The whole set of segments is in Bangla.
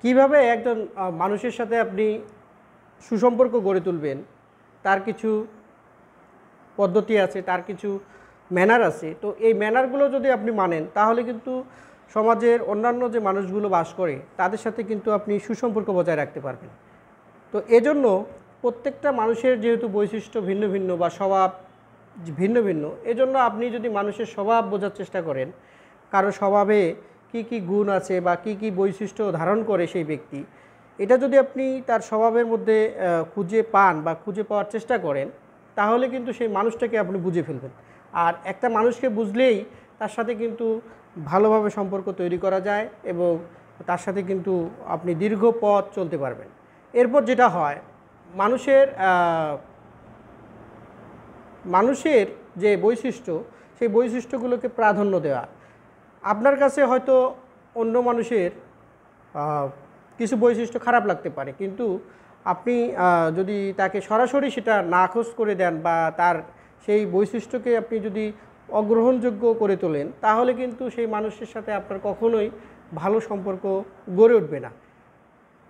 কিভাবে একজন মানুষের সাথে আপনি সুসম্পর্ক গড়ে তুলবেন, তার কিছু পদ্ধতি আছে, তার কিছু ম্যানার আছে। তো এই ম্যানারগুলো যদি আপনি মানেন তাহলে কিন্তু সমাজের অন্যান্য যে মানুষগুলো বাস করে তাদের সাথে কিন্তু আপনি সুসম্পর্ক বজায় রাখতে পারবেন। তো এজন্য প্রত্যেকটা মানুষের যেহেতু বৈশিষ্ট্য ভিন্ন ভিন্ন বা স্বভাব ভিন্ন ভিন্ন, এজন্য আপনি যদি মানুষের স্বভাব বোঝার চেষ্টা করেন, কারো স্বভাবে কি কি গুণ আছে বা কি কি বৈশিষ্ট্য ধারণ করে সেই ব্যক্তি, এটা যদি আপনি তার স্বভাবের মধ্যে খুঁজে পান বা খুঁজে পাওয়ার চেষ্টা করেন, তাহলে কিন্তু সেই মানুষটাকে আপনি বুঝে ফেলবেন। আর একটা মানুষকে বুঝলেই তার সাথে কিন্তু ভালোভাবে সম্পর্ক তৈরি করা যায় এবং তার সাথে কিন্তু আপনি দীর্ঘ পথ চলতে পারবেন। এরপর যেটা হয়, মানুষের যে বৈশিষ্ট্য, সেই বৈশিষ্ট্যগুলোকে প্রাধান্য দেওয়া। আপনার কাছে হয়তো অন্য মানুষের কিছু বৈশিষ্ট্য খারাপ লাগতে পারে, কিন্তু আপনি যদি তাকে সরাসরি সেটা নাকচ করে দেন বা তার সেই বৈশিষ্ট্যকে আপনি যদি অগ্রহণযোগ্য করে তোলেন, তাহলে কিন্তু সেই মানুষের সাথে আপনার কখনোই ভালো সম্পর্ক গড়ে উঠবে না।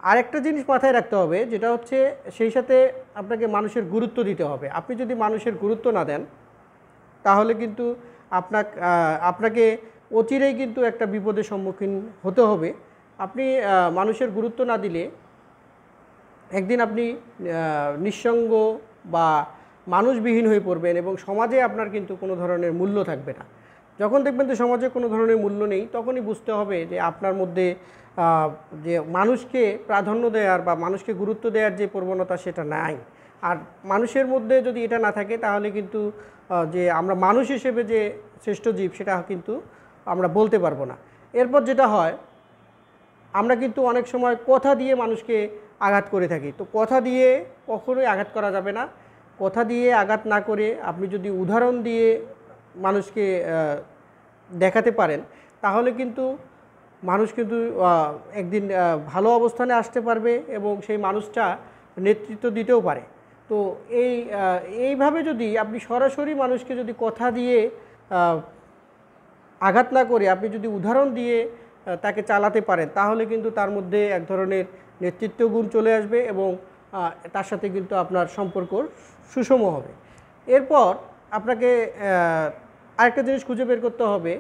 আরেকটা জিনিস মাথায় রাখতে হবে, যেটা হচ্ছে সেই সাথে আপনাকে মানুষের গুরুত্ব দিতে হবে। আপনি যদি মানুষের গুরুত্ব না দেন, তাহলে কিন্তু আপনাকে অচিরেই কিন্তু একটা বিপদের সম্মুখীন হতে হবে। আপনি মানুষের গুরুত্ব না দিলে একদিন আপনি নিঃসঙ্গ বা মানুষবিহীন হয়ে পড়বেন এবং সমাজে আপনার কিন্তু কোনো ধরনের মূল্য থাকবে না। যখন দেখবেন যে সমাজে কোনো ধরনের মূল্য নেই, তখনই বুঝতে হবে যে আপনার মধ্যে যে মানুষকে প্রাধান্য দেওয়ার বা মানুষকে গুরুত্ব দেওয়ার যে প্রবণতা, সেটা নাই। আর মানুষের মধ্যে যদি এটা না থাকে, তাহলে কিন্তু যে আমরা মানুষ হিসেবে যে শ্রেষ্ঠ জীব, সেটা কিন্তু আমরা বলতে পারবো না। এরপর যেটা হয়, আমরা কিন্তু অনেক সময় কথা দিয়ে মানুষকে আঘাত করে থাকি। তো কথা দিয়ে কখনোই আঘাত করা যাবে না। কথা দিয়ে আঘাত না করে আপনি যদি উদাহরণ দিয়ে মানুষকে দেখাতে পারেন, তাহলে কিন্তু মানুষ কিন্তু একদিন ভালো অবস্থানে আসতে পারবে এবং সেই মানুষটা নেতৃত্ব দিতেও পারে। তো এইভাবে যদি আপনি সরাসরি মানুষকে যদি কথা দিয়ে আঘাত না করে আপনি যদি উদাহরণ দিয়ে তাকে চালাতে পারেন, তাহলে কিন্তু তার মধ্যে এক ধরনের নেতৃত্ব গুণ চলে আসবে এবং তার সাথে কিন্তু আপনার সম্পর্ক সুষম হবে। এরপর আপনাকে আরেকটা জিনিস খুঁজে বের করতে হবে,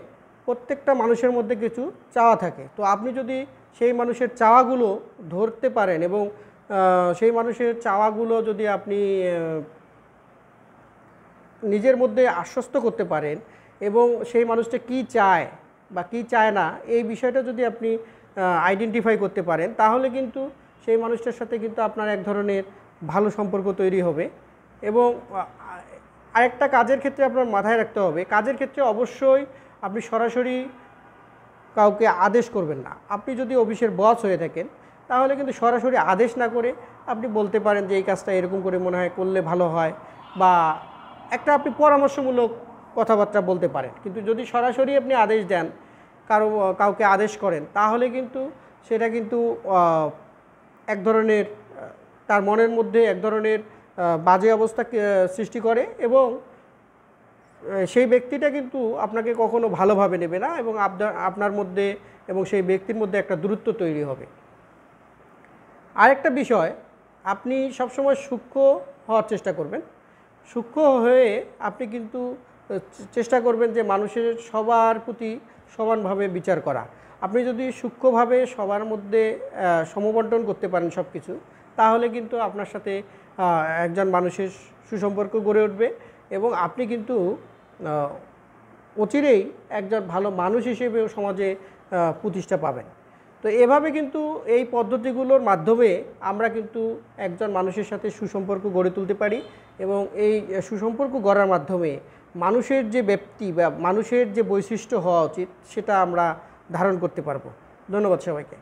প্রত্যেকটা মানুষের মধ্যে কিছু চাওয়া থাকে। তো আপনি যদি সেই মানুষের চাওয়াগুলো ধরতে পারেন এবং সেই মানুষের চাওয়াগুলো যদি আপনি নিজের মধ্যে আশ্বস্ত করতে পারেন এবং সেই মানুষটা কি চায় বা কি চায় না, এই বিষয়টা যদি আপনি আইডেন্টিফাই করতে পারেন, তাহলে কিন্তু সেই মানুষটার সাথে কিন্তু আপনার এক ধরনের ভালো সম্পর্ক তৈরি হবে। এবং আরেকটা কাজের ক্ষেত্রে আপনার মাথায় রাখতে হবে, কাজের ক্ষেত্রে অবশ্যই আপনি সরাসরি কাউকে আদেশ করবেন না। আপনি যদি অফিসের বস হয়ে থাকেন, তাহলে কিন্তু সরাসরি আদেশ না করে আপনি বলতে পারেন যে এই কাজটা এরকম করে মনে হয় করলে ভালো হয়, বা একটা আপনি পরামর্শমূলক কথাবার্তা বলতে পারেন। কিন্তু যদি সরাসরি আপনি আদেশ দেন, কাউকে আদেশ করেন, তাহলে কিন্তু সেটা কিন্তু এক ধরনের তার মনের মধ্যে এক ধরনের বাজে অবস্থা সৃষ্টি করে এবং সেই ব্যক্তিটা কিন্তু আপনাকে কখনো ভালোভাবে নেবে না এবং আপনার মধ্যে এবং সেই ব্যক্তির মধ্যে একটা দূরত্ব তৈরি হবে। আরেকটা বিষয়, আপনি সবসময় সূক্ষ্ম হওয়ার চেষ্টা করবেন। সূক্ষ্ম হয়ে আপনি কিন্তু চেষ্টা করবেন যে মানুষের সবার প্রতি সমানভাবে বিচার করা। আপনি যদি সূক্ষ্মভাবে সবার মধ্যে সমবন্টন করতে পারেন সব কিছু, তাহলে কিন্তু আপনার সাথে একজন মানুষের সুসম্পর্ক গড়ে উঠবে এবং আপনি কিন্তু অচিরেই একজন ভালো মানুষ হিসেবেও সমাজে প্রতিষ্ঠা পাবেন। তো এভাবে কিন্তু এই পদ্ধতিগুলোর মাধ্যমে আমরা কিন্তু একজন মানুষের সাথে সুসম্পর্ক গড়ে তুলতে পারি এবং এই সুসম্পর্ক গড়ার মাধ্যমে মানুষের যে ব্যক্তি বা মানুষের যে বৈশিষ্ট্য হওয়া উচিত, সেটা আমরা ধারণ করতে পারবো। ধন্যবাদ সবাইকে।